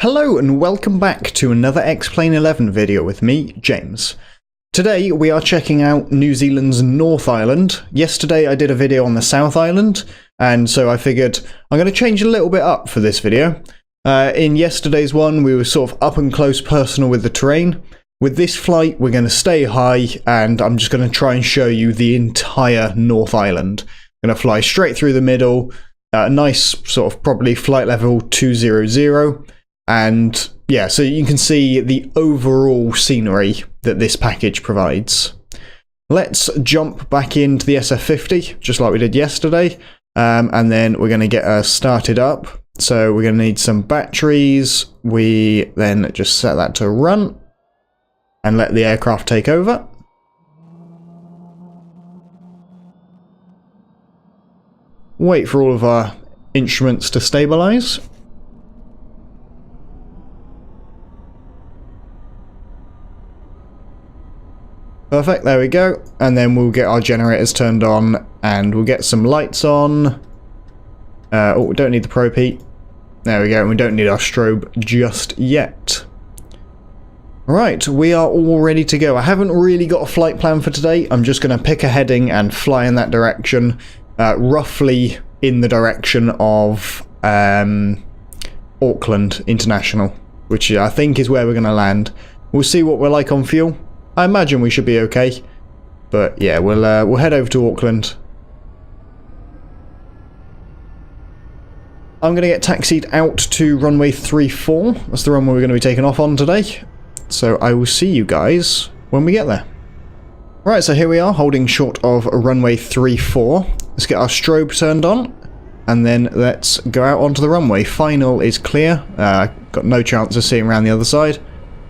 Hello and welcome back to another X-Plane 11 video with me, James. Today we are checking out New Zealand's North Island. Yesterday I did a video on the South Island, and so I figured I'm going to change a little bit up for this video. In yesterday's one we were sort of up and close personal with the terrain. With this flight we're going to stay high, and I'm just going to try and show you the entire North Island. I'm going to fly straight through the middle, a nice sort of probably flight level 200. And yeah, so you can see the overall scenery that this package provides. Let's jump back into the SF50, just like we did yesterday, and then we're going to get us started up. So we're going to need some batteries. We then just set that to run and let the aircraft take over. Wait for all of our instruments to stabilize. Perfect, there we go, and then we'll get our generators turned on, and we'll get some lights on. Oh, we don't need the probe heat. There we go, and we don't need our strobe just yet. Right, we are all ready to go. I haven't really got a flight plan for today. I'm just going to pick a heading and fly in that direction, roughly in the direction of Auckland International, which I think is where we're going to land. We'll see what we're like on fuel. I imagine we should be okay, but yeah, we'll head over to Auckland. I'm going to get taxied out to runway 34. That's the runway we're going to be taking off on today. So I will see you guys when we get there. Right, so here we are, holding short of runway 34. Let's get our strobe turned on, and then let's go out onto the runway. Final is clear. Got no chance of seeing around the other side,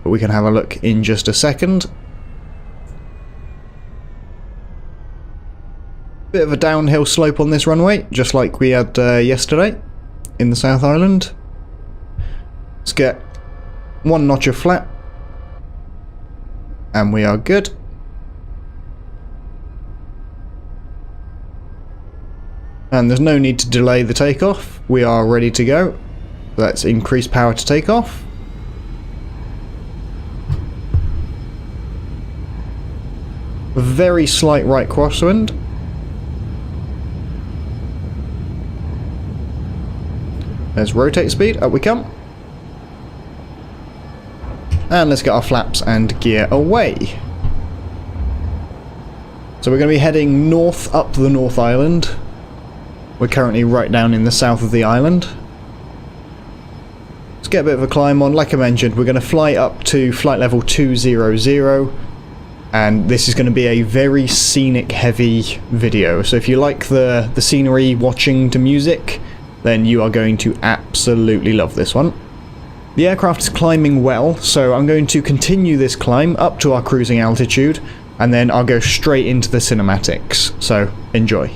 but we can have a look in just a second. Bit of a downhill slope on this runway, just like we had yesterday in the South Island. Let's get one notch of flat, and we are good. And there's no need to delay the takeoff. We are ready to go. Let's increase power to takeoff. A very slight right crosswind. There's rotate speed, up we come. And let's get our flaps and gear away. So we're going to be heading north up the North Island. We're currently right down in the south of the island. Let's get a bit of a climb on. Like I mentioned, we're going to fly up to flight level 200. And this is going to be a very scenic heavy video. So if you like the scenery watching to music, then you are going to absolutely love this one. The aircraft is climbing well, so I'm going to continue this climb up to our cruising altitude, and then I'll go straight into the cinematics. So enjoy.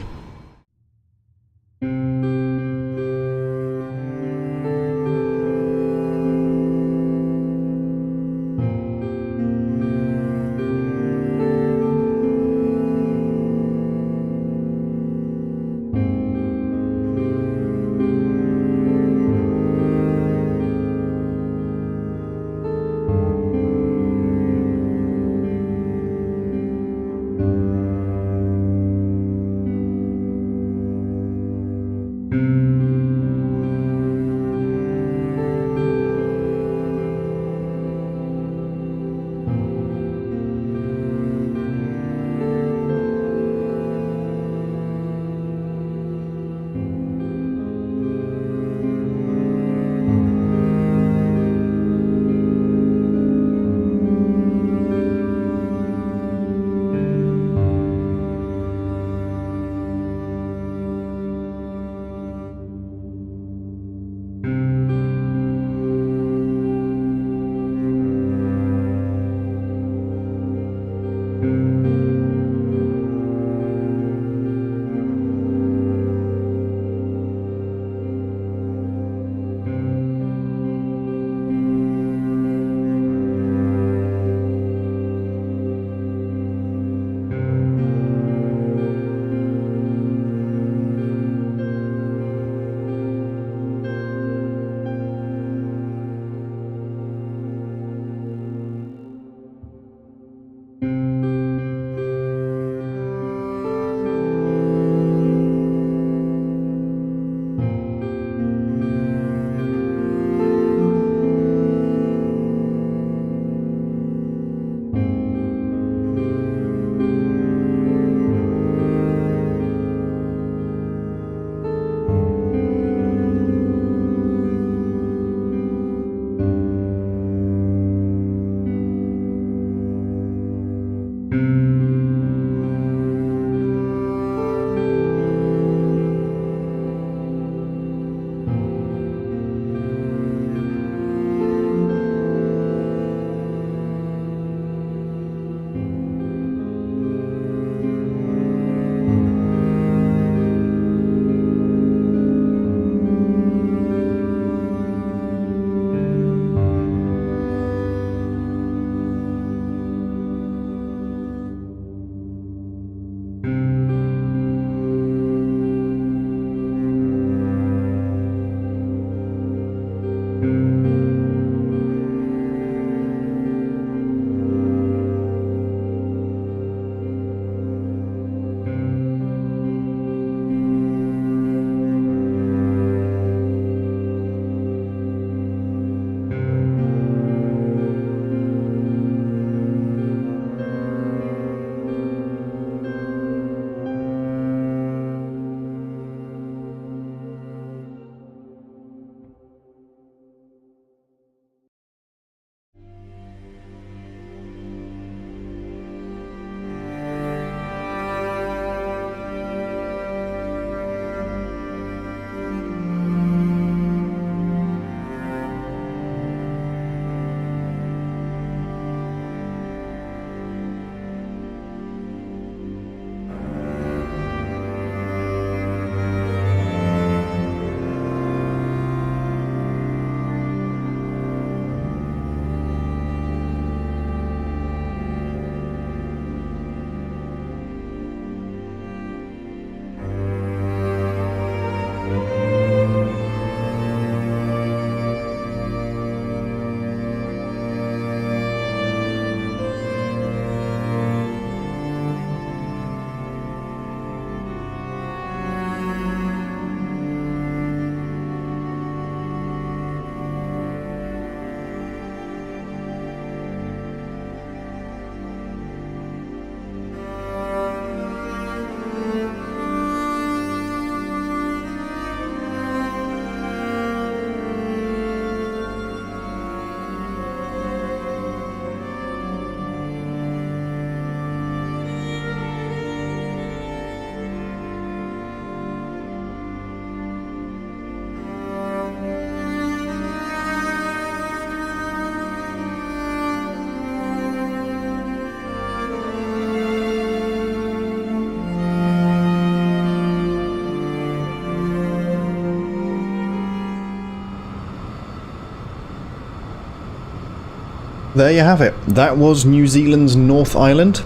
there you have it. That was New Zealand's North Island.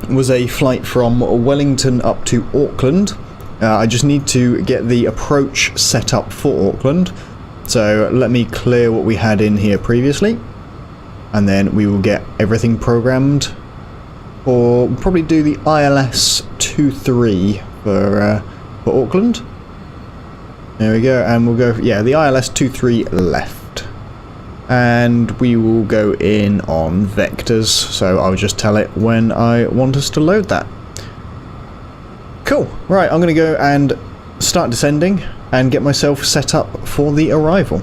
It was a flight from Wellington up to Auckland. I just need to get the approach set up for Auckland. So let me clear what we had in here previously. And then we will get everything programmed. Or we'll probably do the ILS 23 for Auckland. There we go, and we'll go, yeah, the ILS 23 left. And we will go in on vectors, so I'll just tell it when I want us to load that. Cool, right, I'm going to go and start descending and get myself set up for the arrival.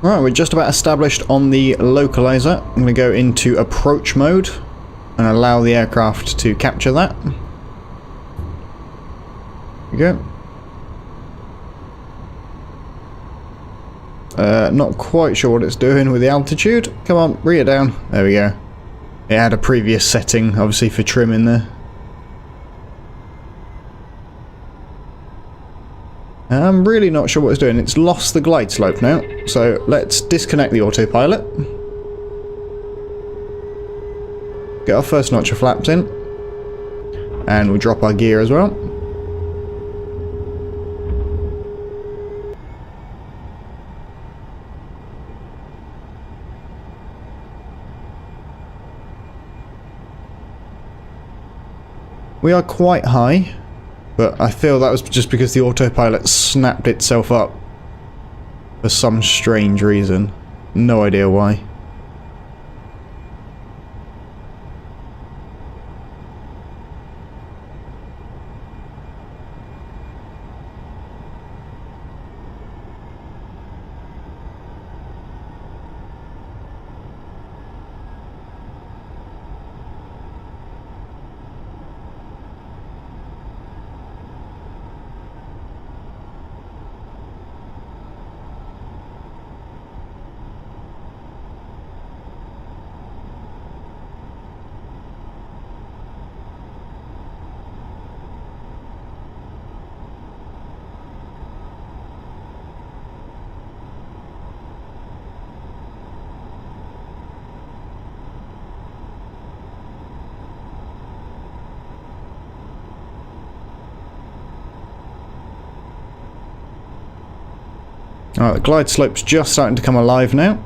Right, we're just about established on the localizer. I'm going to go into approach mode and allow the aircraft to capture that. There we go. Not quite sure what it's doing with the altitude. Come on, bring it down. There we go. It had a previous setting, obviously, for trim in there. I'm really not sure what it's doing. It's lost the glide slope now. So let's disconnect the autopilot. Get our first notch of flaps in. And we'll drop our gear as well. We are quite high. But I feel that was just because the autopilot snapped itself up for some strange reason. No idea why. Alright, the glide slope's just starting to come alive now.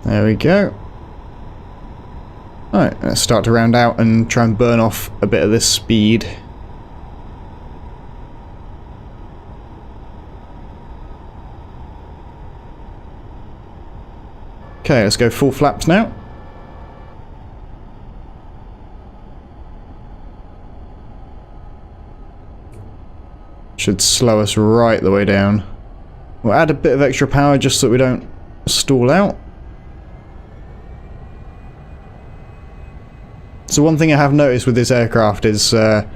There we go. Alright, let's start to round out and try and burn off a bit of this speed. Okay, let's go full flaps now. Should slow us right the way down. We'll add a bit of extra power just so we don't stall out. So one thing I have noticed with this aircraft is I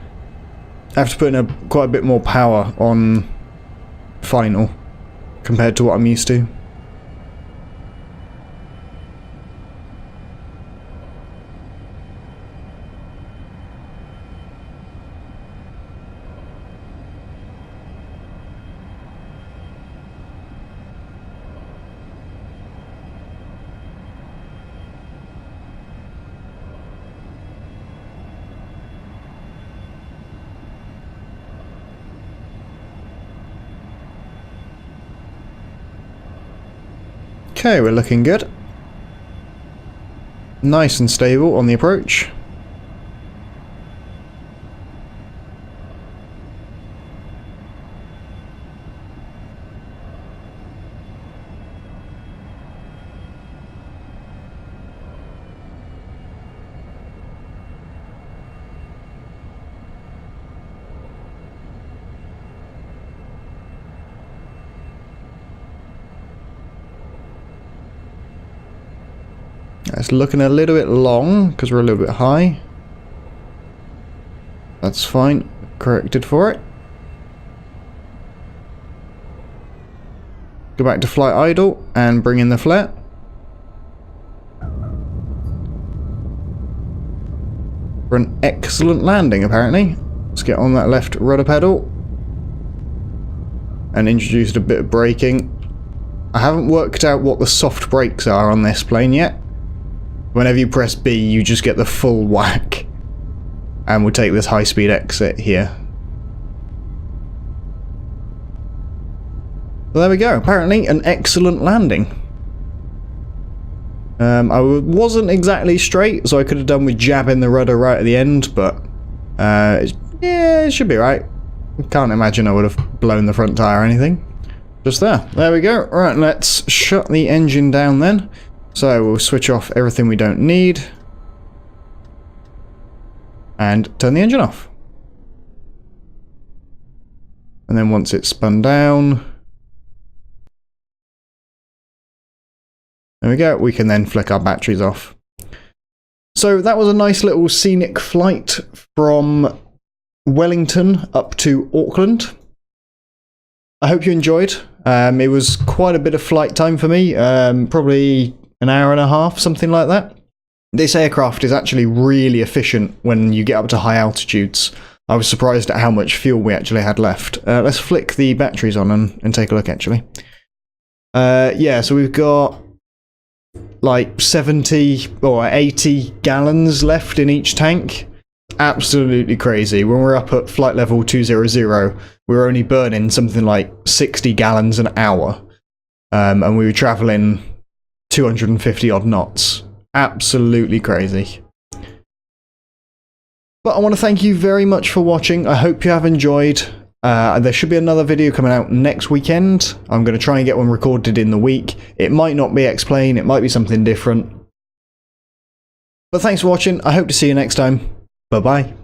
have to put in quite a bit more power on final compared to what I'm used to. Okay, we're looking good. Nice and stable on the approach. It's looking a little bit long because we're a little bit high. That's fine. Corrected for it. Go back to flight idle and bring in the flare. For an excellent landing, apparently. Let's get on that left rudder pedal. And introduced a bit of braking. I haven't worked out what the soft brakes are on this plane yet. Whenever you press B, you just get the full whack. And we'll take this high-speed exit here. Well, there we go. Apparently, an excellent landing. I wasn't exactly straight, so I could have done with jabbing the rudder right at the end, but yeah, it should be right. Can't imagine I would have blown the front tyre or anything. Just there. There we go. Right, let's shut the engine down then. So we'll switch off everything we don't need. And turn the engine off. And then once it's spun down, there we go, we can then flick our batteries off. So that was a nice little scenic flight from Wellington up to Auckland. I hope you enjoyed. It was quite a bit of flight time for me, probably an hour and a half, something like that. This aircraft is actually really efficient when you get up to high altitudes. I was surprised at how much fuel we actually had left. Let's flick the batteries on and take a look actually. Yeah, so we've got like 70 or 80 gallons left in each tank. Absolutely crazy. When we're up at flight level 200, we were only burning something like 60 gallons an hour. And we were traveling 250 odd knots. Absolutely crazy. But I want to thank you very much for watching. I hope you have enjoyed. There should be another video coming out next weekend. I'm going to try and get one recorded in the week. It might not be X-Plane, it might be something different. But thanks for watching. I hope to see you next time. Bye-bye.